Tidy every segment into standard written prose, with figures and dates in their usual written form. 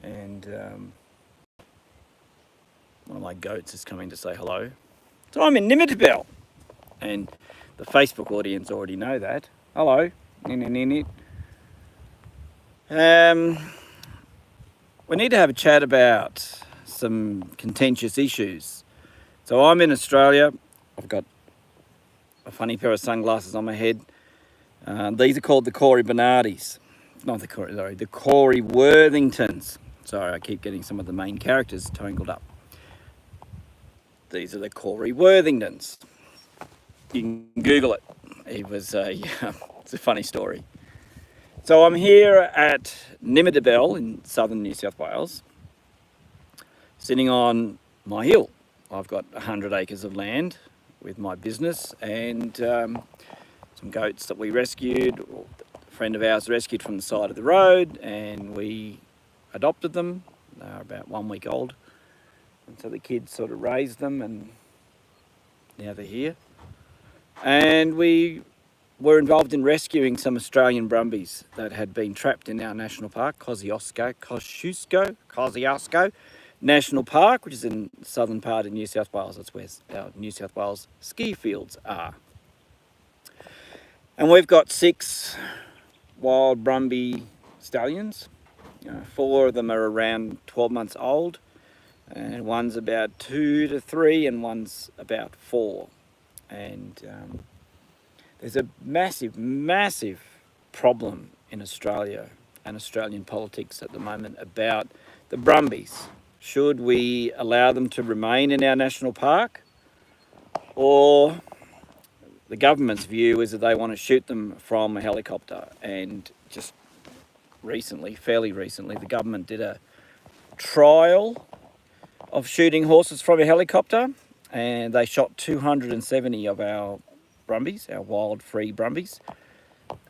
and one of my goats is coming to say hello. So I'm in Nimidbell, and the Facebook audience already know that. Hello. We need to have a chat about some contentious issues. So I'm in Australia. I've got a funny pair of sunglasses on my head. These are called the Corey Bernardis. Not the Corey, sorry, the Corey Worthingtons. Sorry, I keep getting some of the main characters tangled up. These are the Corey Worthingtons. You can Google it. It's a funny story. So I'm here at Nimidbell in southern New South Wales, sitting on my hill. I've got 100 acres of land with my business and some goats that we rescued. A friend of ours rescued from the side of the road, and we adopted them. They're about 1 week old. And so the kids sort of raised them, and now they're here. And we were involved in rescuing some Australian Brumbies that had been trapped in our national park, Kosciuszko National Park, which is in the southern part of New South Wales. That's where our New South Wales ski fields are. And we've got 6 wild Brumby stallions. 4 of them are around 12 months old, and one's about 2 to 3, and one's about 4. And there's a massive problem in Australia and Australian politics at the moment about the Brumbies. Should we allow them to remain in our national park? Or the government's view is that they want to shoot them from a helicopter. And just fairly recently, the government did a trial of shooting horses from a helicopter, and they shot 270 of our Brumbies, our wild free Brumbies,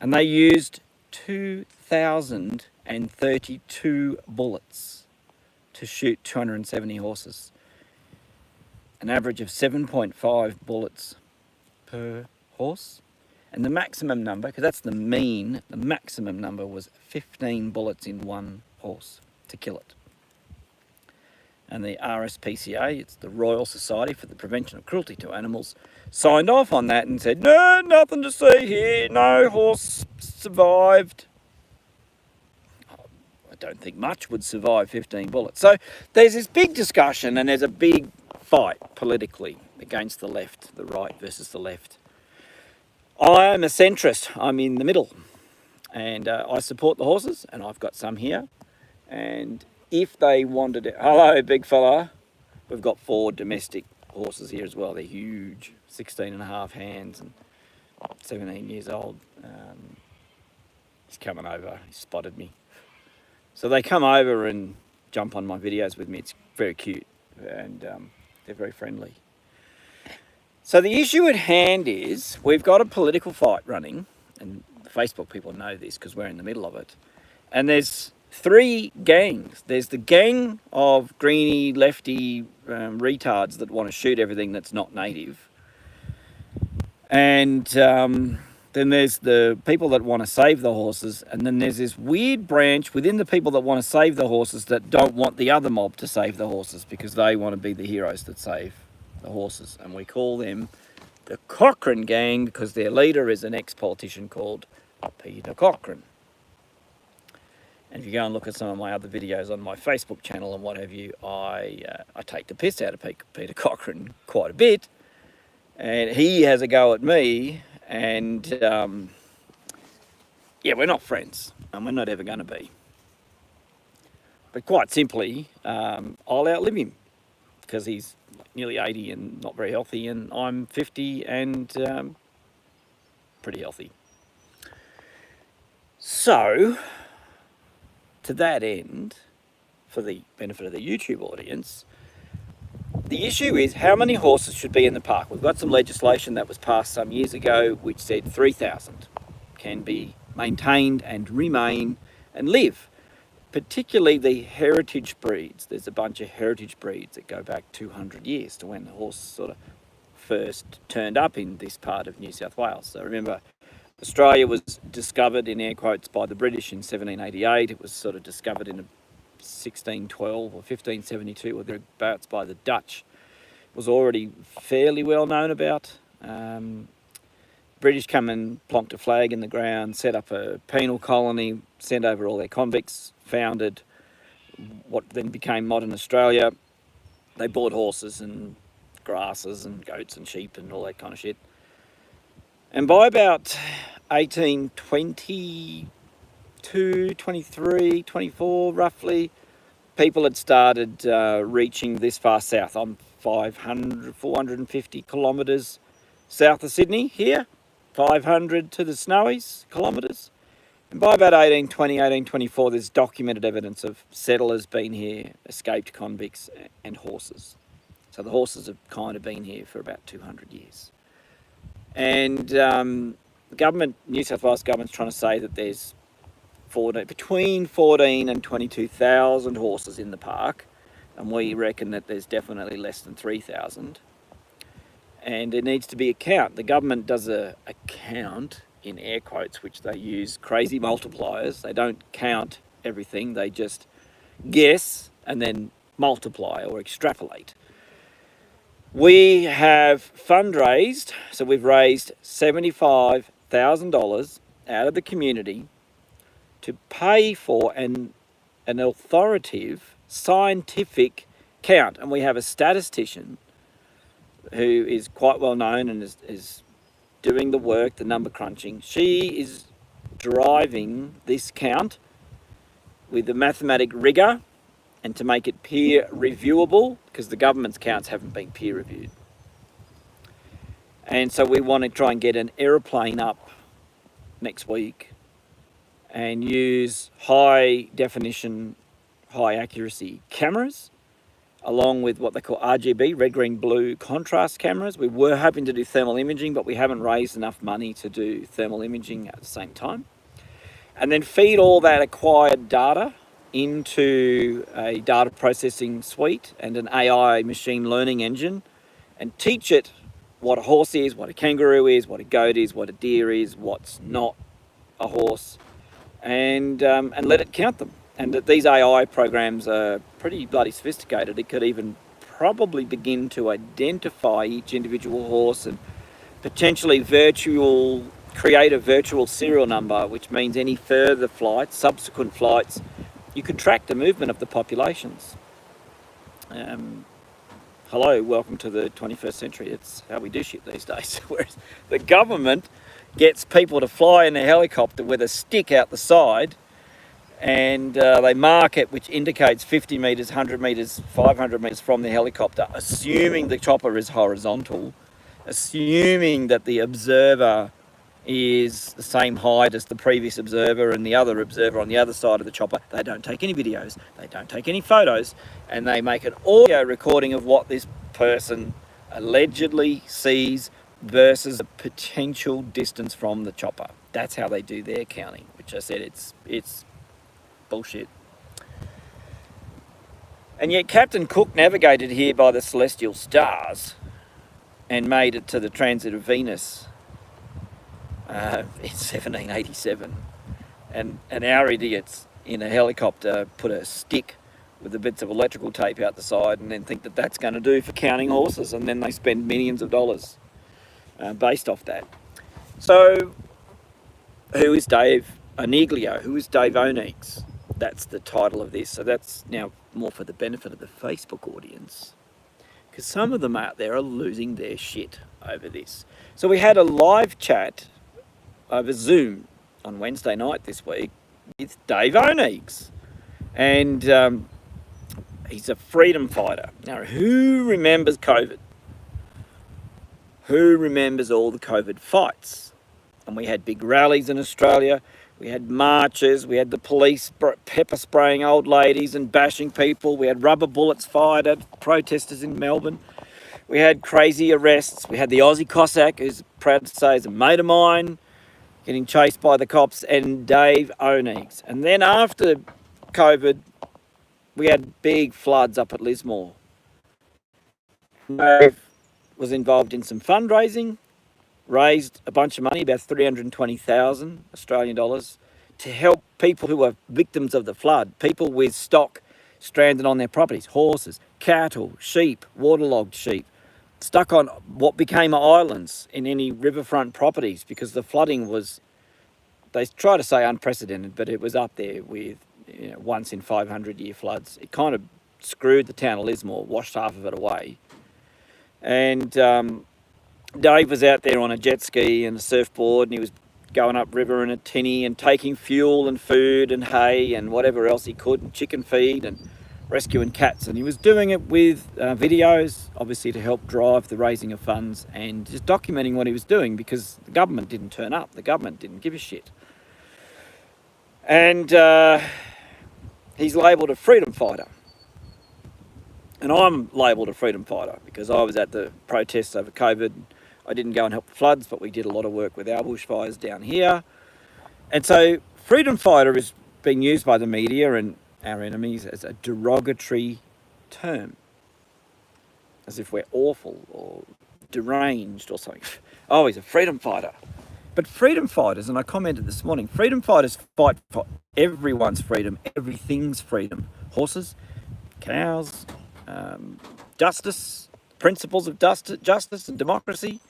and they used 2,032 bullets to shoot 270 horses. An average of 7.5 bullets per horse. And the maximum number, because that's the mean, the maximum number was 15 bullets in one horse to kill it. And the RSPCA, it's the Royal Society for the Prevention of Cruelty to Animals, signed off on that and said, no, nothing to see here, no horse survived. I don't think much would survive 15 bullets. So there's this big discussion, and there's a big fight politically against the left, the right versus the left. I am a centrist. I'm in the middle, and I support the horses, and I've got some here. And if they wanted it, hello, big fella. We've got 4 domestic horses here as well. They're huge, 16 and a half hands and 17 years old. He's coming over. He spotted me. So they come over and jump on my videos with me. It's very cute, and they're very friendly. So the issue at hand is we've got a political fight running, and the Facebook people know this because we're in the middle of it. And there's 3 gangs. There's the gang of greeny, lefty retards that want to shoot everything that's not native. And then there's the people that want to save the horses. And then there's this weird branch within the people that want to save the horses that don't want the other mob to save the horses because they want to be the heroes that save the horses. And we call them the Cochrane gang because their leader is an ex-politician called Peter Cochrane. And if you go and look at some of my other videos on my Facebook channel and what have you, I take the piss out of Peter Cochrane quite a bit. And he has a go at me, and yeah, we're not friends, and we're not ever going to be. But quite simply, I'll outlive him because he's nearly 80 and not very healthy, and I'm 50 and pretty healthy. So to that end, for the benefit of the YouTube audience, the issue is how many horses should be in the park. We've got some legislation that was passed some years ago which said 3,000 can be maintained and remain and live. Particularly the heritage breeds. There's a bunch of heritage breeds that go back 200 years to when the horse sort of first turned up in this part of New South Wales. So remember, Australia was discovered, in air quotes, by the British in 1788. It was sort of discovered in a 1612 or 1572, or thereabouts, by the Dutch, was already fairly well known about. British come and plonked a flag in the ground, set up a penal colony, sent over all their convicts, founded what then became modern Australia. They bought horses and grasses and goats and sheep and all that kind of shit. And by about 1822, 23, 24 roughly, people had started reaching this far south. I'm 450 kilometres south of Sydney here, 500 to the Snowies kilometres. And by about 1820, 1824, there's documented evidence of settlers being here, escaped convicts and horses. So the horses have kind of been here for about 200 years. And the government, New South Wales government's trying to say that there's between 14 and 22,000 horses in the park, and we reckon that there's definitely less than 3,000. And there needs to be a count. The government does a count, in air quotes, which they use crazy multipliers. They don't count everything, they just guess and then multiply or extrapolate. We have fundraised, so we've raised $75,000 out of the community to pay for an authoritative scientific count. And we have a statistician who is quite well known and is doing the work, the number crunching. She is driving this count with the mathematic rigour and to make it peer reviewable, because the government's counts haven't been peer reviewed. And so we want to try and get an aeroplane up next week and use high definition, high accuracy cameras, along with what they call RGB, red, green, blue contrast cameras. We were hoping to do thermal imaging, but we haven't raised enough money to do thermal imaging at the same time. And then feed all that acquired data into a data processing suite and an AI machine learning engine, and teach it what a horse is, what a kangaroo is, what a goat is, what a deer is, what's not a horse, and let it count them. And that these AI programs are pretty bloody sophisticated. It could even probably begin to identify each individual horse and potentially create a virtual serial number, which means any further flights, subsequent flights, you could track the movement of the populations. Hello, welcome to the 21st century. It's how we do shit these days. Whereas the government gets people to fly in a helicopter with a stick out the side, and they mark it, which indicates 50 metres, 100 metres, 500 metres from the helicopter, assuming the chopper is horizontal, assuming that the observer is the same height as the previous observer and the other observer on the other side of the chopper. They don't take any videos, they don't take any photos, and they make an audio recording of what this person allegedly sees versus a potential distance from the chopper. That's how they do their counting, which I said it's bullshit. And yet Captain Cook navigated here by the celestial stars and made it to the transit of Venus in 1787. And our idiots in a helicopter put a stick with the bits of electrical tape out the side and then think that that's going to do for counting horses, and then they spend millions of dollars based off that. So who is Dave Oneeglio? Who is Dave Onix? That's the title of this. So that's now more for the benefit of the Facebook audience, because some of them out there are losing their shit over this. So we had a live chat over Zoom on Wednesday night this week with Dave Onix, and he's a freedom fighter. Now, who remembers COVID? Who remembers all the COVID fights? And we had big rallies in Australia. We had marches. We had the police pepper spraying old ladies and bashing people. We had rubber bullets fired at protesters in Melbourne. We had crazy arrests. We had the Aussie Cossack, who's proud to say is a mate of mine, getting chased by the cops, and Dave Onix. And then after COVID, we had big floods up at Lismore. Dave was involved in some fundraising, raised a bunch of money, about 320,000 Australian dollars, to help people who were victims of the flood, people with stock stranded on their properties. Horses, cattle, sheep, waterlogged sheep, stuck on what became islands in any riverfront properties because the flooding was, they try to say unprecedented, but it was up there with, you know, once in 500-year floods. It kind of screwed the town of Lismore, washed half of it away. And Dave was out there on a jet ski and a surfboard, and he was going upriver in a tinny and taking fuel and food and hay and whatever else he could, and chicken feed and rescuing cats. And he was doing it with videos, obviously to help drive the raising of funds, and just documenting what he was doing because the government didn't turn up. The government didn't give a shit. And he's labelled a freedom fighter. And I'm labelled a freedom fighter because I was at the protests over COVID. I didn't go and help the floods, but we did a lot of work with our bushfires down here. And so freedom fighter is being used by the media and our enemies as a derogatory term, as if we're awful or deranged or something. Oh, he's a freedom fighter. But freedom fighters, and I commented this morning, freedom fighters fight for everyone's freedom, everything's freedom. Horses, cows, justice, principles of justice and democracy.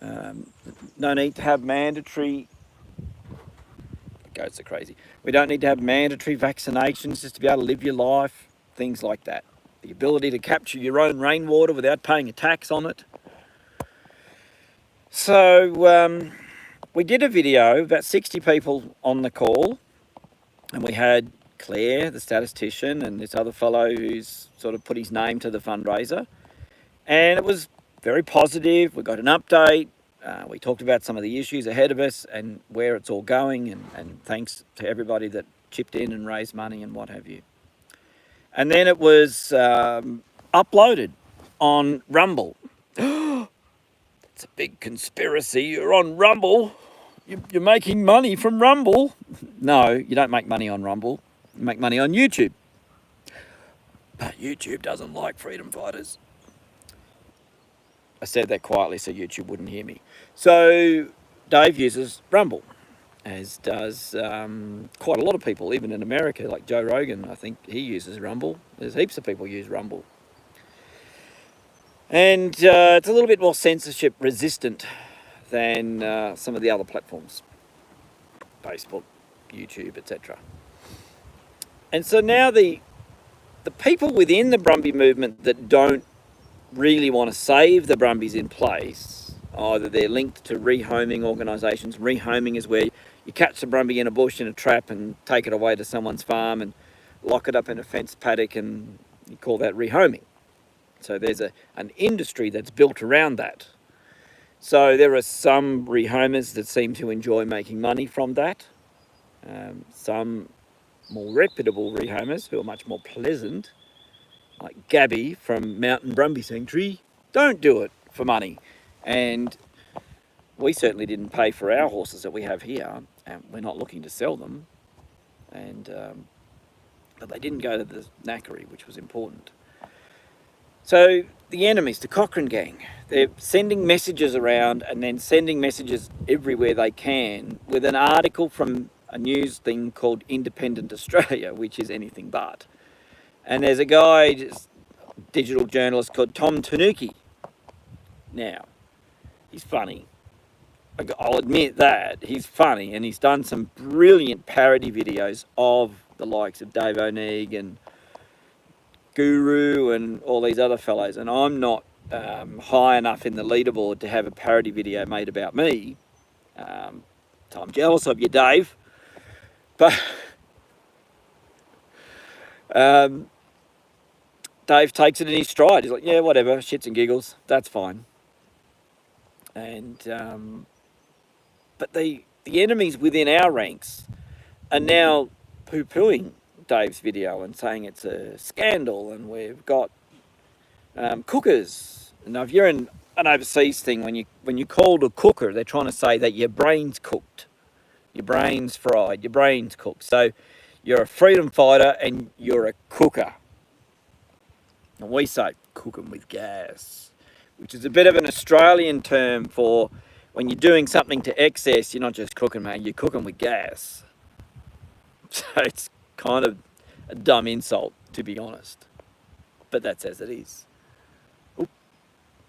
No need to have mandatory, goats are crazy. We don't need to have mandatory vaccinations just to be able to live your life, things like that. The ability to capture your own rainwater without paying a tax on it. So we did a video, about 60 people on the call, and we had Claire, the statistician, and this other fellow who's sort of put his name to the fundraiser. And it was very positive. We got an update. We talked about some of the issues ahead of us and where it's all going, and thanks to everybody that chipped in and raised money and what have you. And then it was uploaded on Rumble. It's a big conspiracy. You're on Rumble. You're making money from Rumble. No, you don't make money on Rumble. You make money on YouTube. But YouTube doesn't like freedom fighters. I said that quietly so YouTube wouldn't hear me. So Dave uses Rumble, as does quite a lot of people, even in America, like Joe Rogan. I think he uses Rumble. There's heaps of people use Rumble. And it's a little bit more censorship resistant than some of the other platforms, Facebook, YouTube, etc. And so now the people within the Brumby movement that don't really want to save the Brumbies in place, either they're linked to rehoming organisations. Rehoming is where you catch the Brumby in a bush in a trap and take it away to someone's farm and lock it up in a fenced paddock, and you call that rehoming. So there's an industry that's built around that. So there are some rehomers that seem to enjoy making money from that. Some more reputable rehomers who are much more pleasant, like Gabby from Mountain Brumby Sanctuary, don't do it for money. And we certainly didn't pay for our horses that we have here, and we're not looking to sell them. And but they didn't go to the knackery, which was important. So the enemies, the Cochrane gang, they're sending messages around and then sending messages everywhere they can with an article from a news thing called Independent Australia, which is anything but. And there's a guy, digital journalist called Tom Tanuki. Now, he's funny. I'll admit that. He's funny, and he's done some brilliant parody videos of the likes of Dave Onix and Guru and all these other fellows. And I'm not high enough in the leaderboard to have a parody video made about me. So I'm jealous of you, Dave. But Dave takes it in his stride. He's like, yeah, whatever, shits and giggles, that's fine. And but the enemies within our ranks are now poo-pooing Dave's video and saying it's a scandal, and we've got cookers. Now, if you're in an overseas thing, when you called a cooker, they're trying to say that your brain's cooked, your brain's fried, your brain's cooked. So you're a freedom fighter and you're a cooker. And we say cooking with gas, which is a bit of an Australian term for when you're doing something to excess, you're not just cooking, mate, you're cooking with gas. So it's kind of a dumb insult. to be honest. But that's as it is. Oop,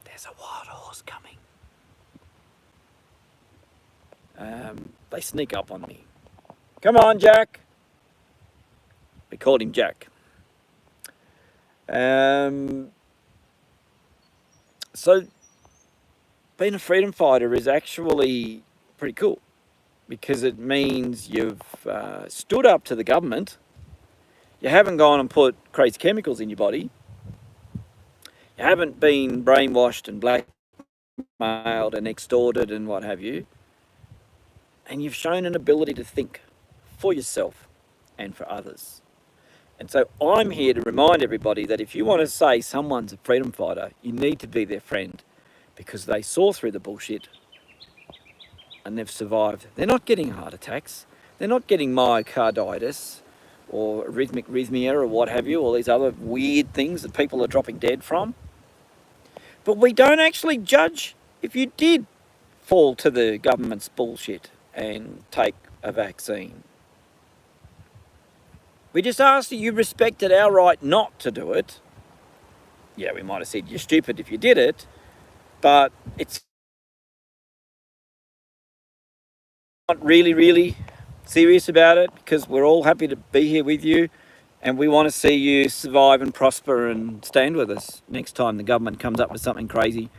there's a wild horse coming. They sneak up on me. Come on, Jack. We called him Jack. So being a freedom fighter is actually pretty cool, because it means you've stood up to the government. You haven't gone and put crazy chemicals in your body. You haven't been brainwashed and blackmailed and extorted and what have you. And you've shown an ability to think for yourself and for others. And so I'm here to remind everybody that if you want to say someone's a freedom fighter, you need to be their friend, because they saw through the bullshit and they've survived. They're not getting heart attacks. They're not getting myocarditis or arrhythmia or what have you, all these other weird things that people are dropping dead from. But we don't actually judge if you did fall to the government's bullshit and take a vaccine. We just ask that you respected our right not to do it. Yeah, we might have said you're stupid if you did it, but it's not really serious about it, because we're all happy to be here with you, and we want to see you survive and prosper and stand with us next time the government comes up with something crazy.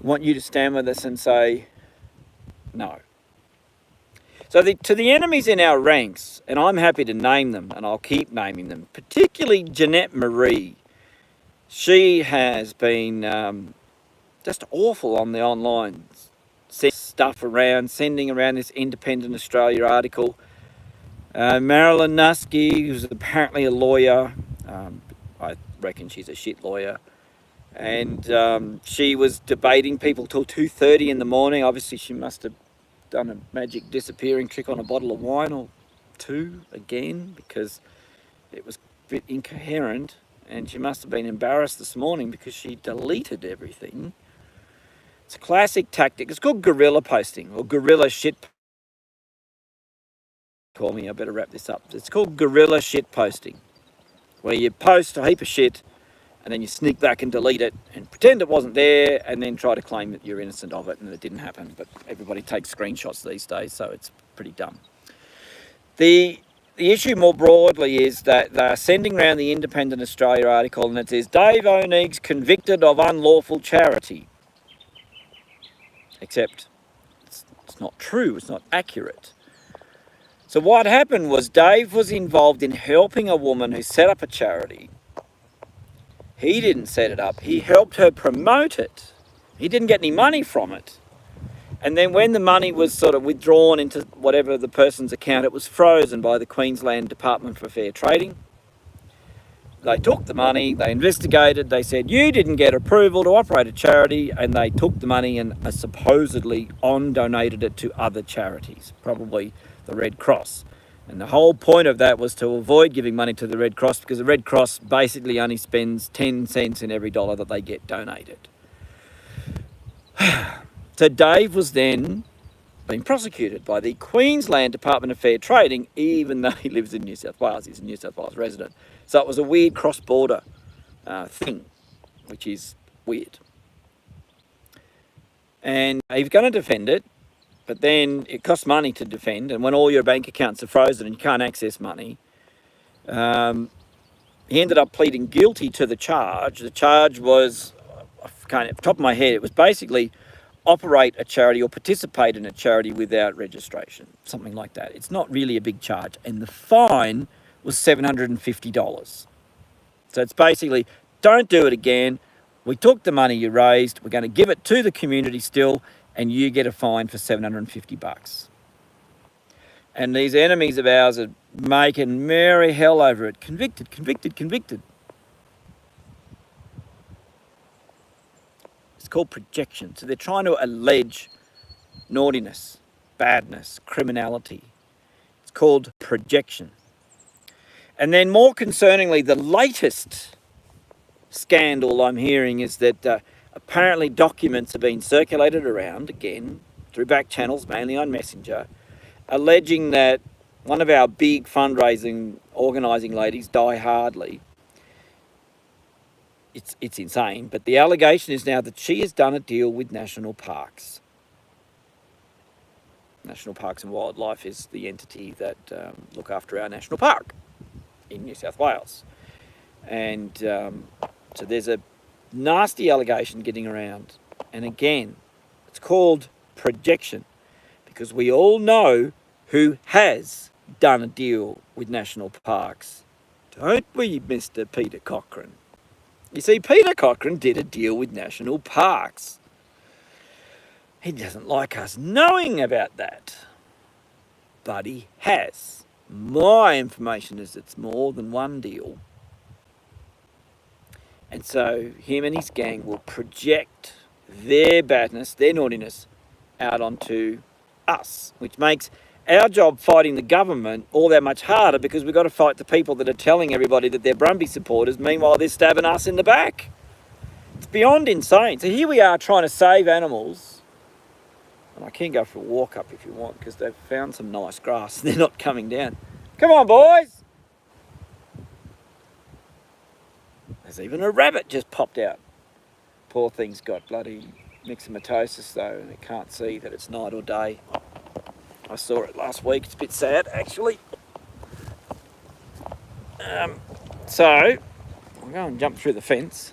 We want you to stand with us and say no. So to the enemies in our ranks, and I'm happy to name them, and I'll keep naming them, particularly Jeanette Marie. She has been just awful on the online, stuff around, sending around this Independent Australia article. Marilyn Nusky, who's apparently a lawyer, I reckon she's a shit lawyer, and she was debating people till 2:30 in the morning. Obviously she must have done a magic disappearing trick on a bottle of wine or two again, because it was a bit incoherent, and she must have been embarrassed this morning because she deleted everything. It's a classic tactic. It's called guerrilla posting, or guerrilla shit. Call me, I better wrap this up. It's called guerrilla shit posting, where you post a heap of shit and then you sneak back and delete it and pretend it wasn't there, and then try to claim that you're innocent of it and that it didn't happen. But everybody takes screenshots these days, so it's pretty dumb. The issue more broadly is that they're sending around the Independent Australia article, and it says Dave Onix convicted of unlawful charity. Except it's not true, it's not accurate. So what happened was Dave was involved in helping a woman who set up a charity. He didn't set it up, he helped her promote it. He didn't get any money from it. And then when the money was sort of withdrawn into whatever the person's account, it was frozen by the Queensland Department for Fair Trading. They took the money, they investigated, they said, you didn't get approval to operate a charity, and they took the money and supposedly donated it to other charities, probably the Red Cross. And the whole point of that was to avoid giving money to the Red Cross, because the Red Cross basically only spends 10 cents in every dollar that they get donated. So Dave was then being prosecuted by the Queensland Department of Fair Trading, even though he lives in New South Wales. He's a New South Wales resident. So it was a weird cross-border thing, which is weird. And he's going to defend it, but then it costs money to defend, and when all your bank accounts are frozen and you can't access money, he ended up pleading guilty to the charge. The charge was, off the top of my head, it was basically operate a charity or participate in a charity without registration, something like that. It's not really a big charge, and the fine was $750. So it's basically, don't do it again. We took the money you raised, we're going to give it to the community still, and you get a fine for $750. And these enemies of ours are making merry hell over it. Convicted. It's called projection. So they're trying to allege naughtiness, badness, criminality. It's called projection. And then more concerningly, the latest scandal I'm hearing is that apparently documents are being circulated around, again, through back channels, mainly on Messenger, alleging that one of our big fundraising organising ladies, Die Hardly. It's insane, but the allegation is now that she has done a deal with national parks. National Parks and Wildlife is the entity that look after our national park in New South Wales. And so there's a nasty allegation getting around. And again, it's called projection, because we all know who has done a deal with national parks. Don't we, Mr. Peter Cochrane? You see, Peter Cochrane did a deal with national parks. He doesn't like us knowing about that, but he has. My information is it's more than one deal. And so him and his gang will project their badness, their naughtiness, out onto us, which makes our job fighting the government all that much harder, because we've got to fight the people that are telling everybody that they're Brumby supporters, meanwhile they're stabbing us in the back. It's beyond insane. So here we are trying to save animals, and I can go for a walk up if you want, because they've found some nice grass. They're not coming down. Come on, boys! There's even a rabbit just popped out. Poor thing's got bloody myxomatosis though, and it can't see that it's night or day. I saw it last week. It's a bit sad, actually. So I'll go and jump through the fence.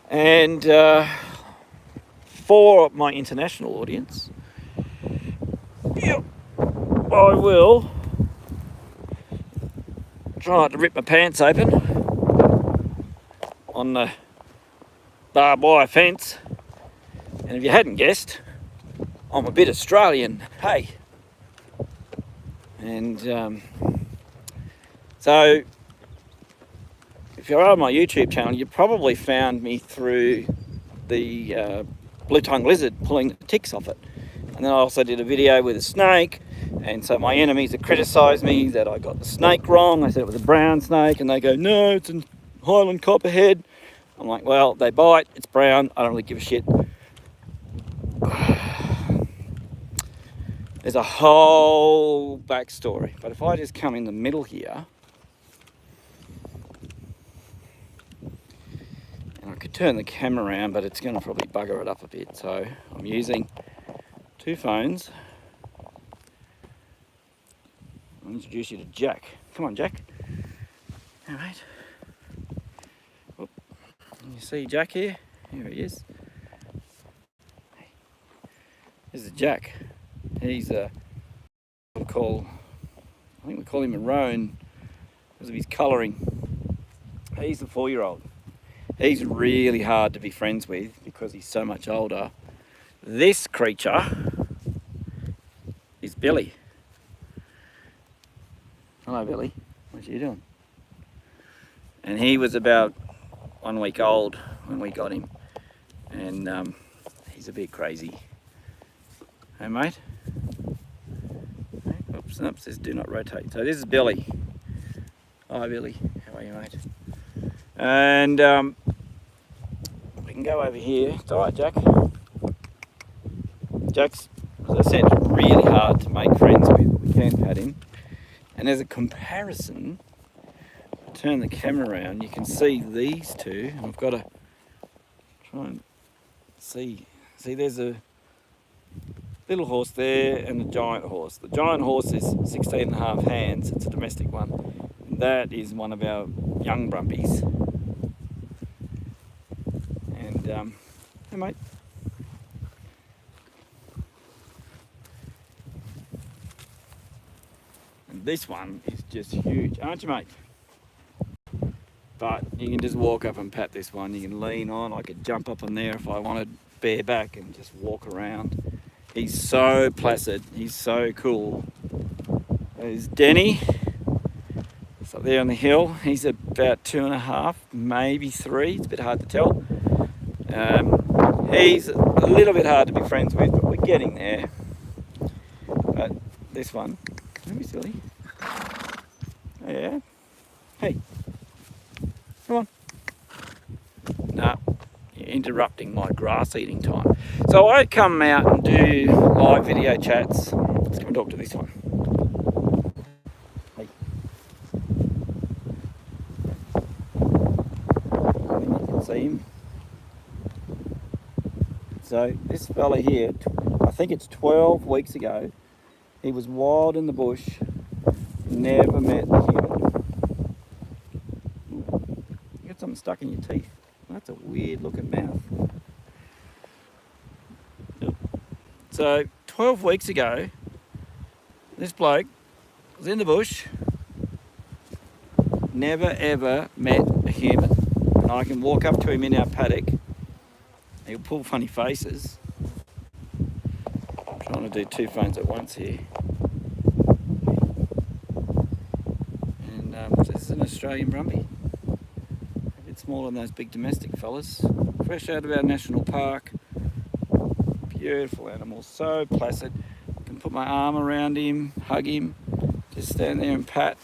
And for my international audience, I will try not to rip my pants open on the barbed wire fence. And if you hadn't guessed, I'm a bit Australian, hey. And so if you're on my YouTube channel, you probably found me through the blue-tongued lizard pulling the ticks off it. And then I also did a video with a snake, and so my enemies have criticised me that I got the snake wrong. I said it was a brown snake, and they go, no, it's a Highland copperhead. I'm like, well, they bite, it's brown, I don't really give a shit. There's a whole backstory, but if I just come in the middle here, and I could turn the camera around, but it's going to probably bugger it up a bit, so I'm using two phones. I'll introduce you to Jack. Come on, Jack. All right. Oop. Can you see Jack here? Here he is. This is Jack. He's I think we call him a roan because of his colouring. He's the 4-year-old. He's really hard to be friends with because he's so much older. This creature is Billy. Hello, Billy. What are you doing? And he was about 1 week old when we got him, and he's a bit crazy. Hey, mate. Oops, it says do not rotate. So this is Billy. Hi, Billy. How are you, mate? And we can go over here. It's all right, Jack. Jack's, as I said, really hard to make friends with. We can pat him. And as a comparison, I'll turn the camera around. You can see these two. And I've got to try and see. See, there's a little horse there and a giant horse. The giant horse is 16 and a half hands. It's a domestic one. And that is one of our young Brumbies. And, hey mate. And this one is just huge, aren't you, mate? But you can just walk up and pat this one. You can lean on. I could jump up on there if I wanted bareback and just walk around. He's so placid. He's so cool. There's Denny. It's up there on the hill. He's about 2.5, maybe 3. It's a bit hard to tell. He's a little bit hard to be friends with, but we're getting there. But this one, don't be silly. Yeah. Hey. Come on. Nah. Interrupting my grass eating time. So I come out and do live video chats. It's coming talk to this one. Hey. You can see him. So this fella here, I think it's 12 weeks ago, he was wild in the bush, never met the human. You got something stuck in your teeth. That's a weird looking mouth. So 12 weeks ago, this bloke was in the bush, never ever met a human. And I can walk up to him in our paddock, he'll pull funny faces. I'm trying to do two phones at once here. And this is an Australian Brumby. A bit smaller than those big domestic fellas. Fresh out of our national park. Beautiful animal, so placid. I can put my arm around him, hug him, just stand there and pat.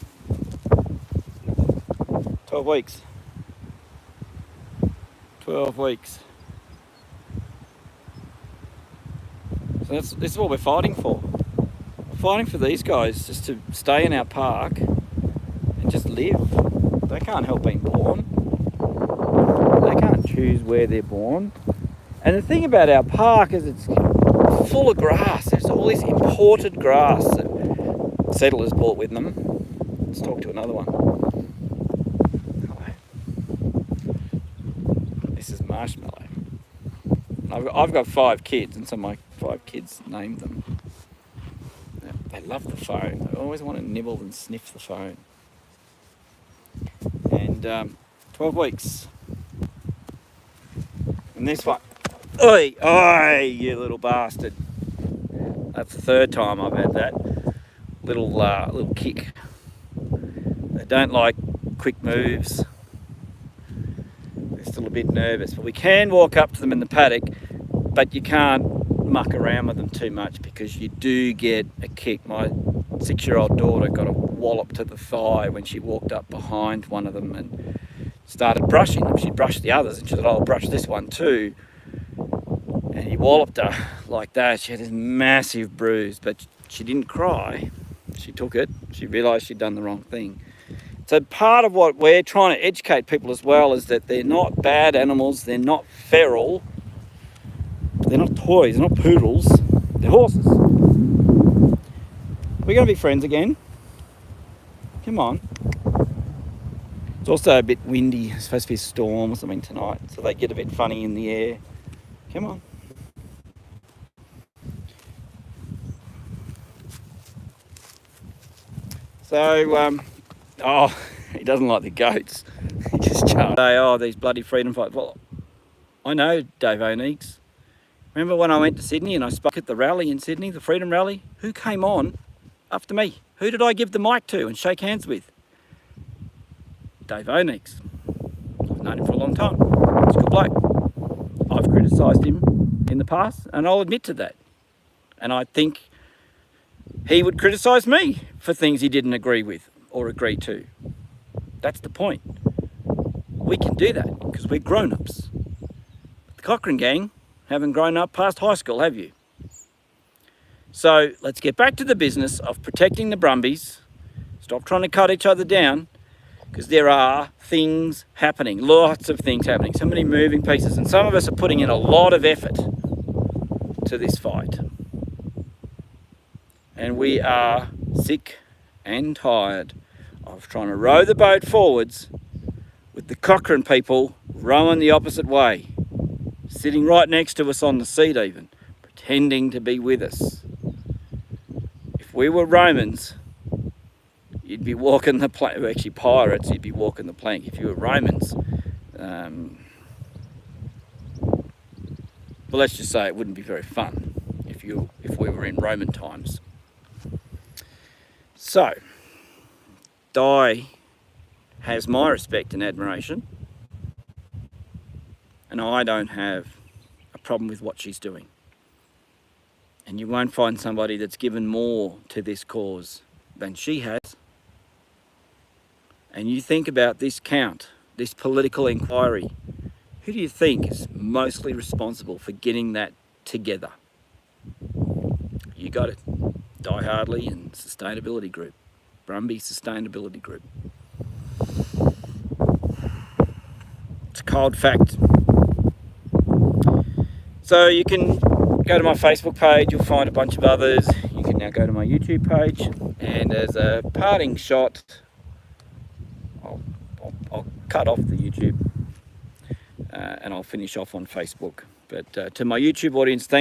12 weeks. 12 weeks. So this is what we're fighting for. We're fighting for these guys just to stay in our park and just live. They can't help being born. They can't choose where they're born. And the thing about our park is it's full of grass. There's all this imported grass that settlers brought with them. Let's talk to another one. Hello. This is Marshmallow. I've got 5 kids, and so my 5 kids named them. They love the phone. They always want to nibble and sniff the phone. And 12 weeks. And this one. Oi, oi, you little bastard. That's the 3rd time I've had that little kick. They don't like quick moves. They're still a bit nervous, but we can walk up to them in the paddock, but you can't muck around with them too much because you do get a kick. My 6-year-old daughter got a wallop to the thigh when she walked up behind one of them and started brushing them. She brushed the others and she said, "Oh, I'll brush this one too." And he walloped her like that. She had this massive bruise, but she didn't cry. She took it. She realised she'd done the wrong thing. So part of what we're trying to educate people as well is that they're not bad animals. They're not feral. They're not toys. They're not poodles. They're horses. We're going to be friends again. Come on. It's also a bit windy. It's supposed to be a storm or something tonight, so they get a bit funny in the air. Come on. So, oh, he doesn't like the goats. He just say, oh, these bloody freedom fighters. Well, I know Dave Onix. Remember when I went to Sydney and I spoke at the rally in Sydney, the Freedom Rally? Who came on after me? Who did I give the mic to and shake hands with? Dave Onix. I've known him for a long time. He's a good bloke. I've criticised him in the past, and I'll admit to that. And I think he would criticise me for things he didn't agree with or agree to. That's the point. We can do that because we're grown-ups. The Cochrane gang haven't grown up past high school, have you? So let's get back to the business of protecting the Brumbies. Stop trying to cut each other down, because there are things happening, lots of things happening, so many moving pieces, and some of us are putting in a lot of effort to this fight. And we are sick and tired of trying to row the boat forwards with the Cochrane people rowing the opposite way, sitting right next to us on the seat even, pretending to be with us. If we were Romans, you'd be walking the plank. Well, actually, pirates, you'd be walking the plank. If you were Romans, well, let's just say it wouldn't be very fun if we were in Roman times. So, Di has my respect and admiration, and I don't have a problem with what she's doing. And you won't find somebody that's given more to this cause than she has. And you think about this count, this political inquiry, who do you think is mostly responsible for getting that together? You got it. Die Hardly and Sustainability Group. Brumby Sustainability Group. It's a cold fact. So you can go to my Facebook page, you'll find a bunch of others. You can now go to my YouTube page, and as a parting shot, I'll cut off the YouTube and I'll finish off on Facebook. But to my YouTube audience, thank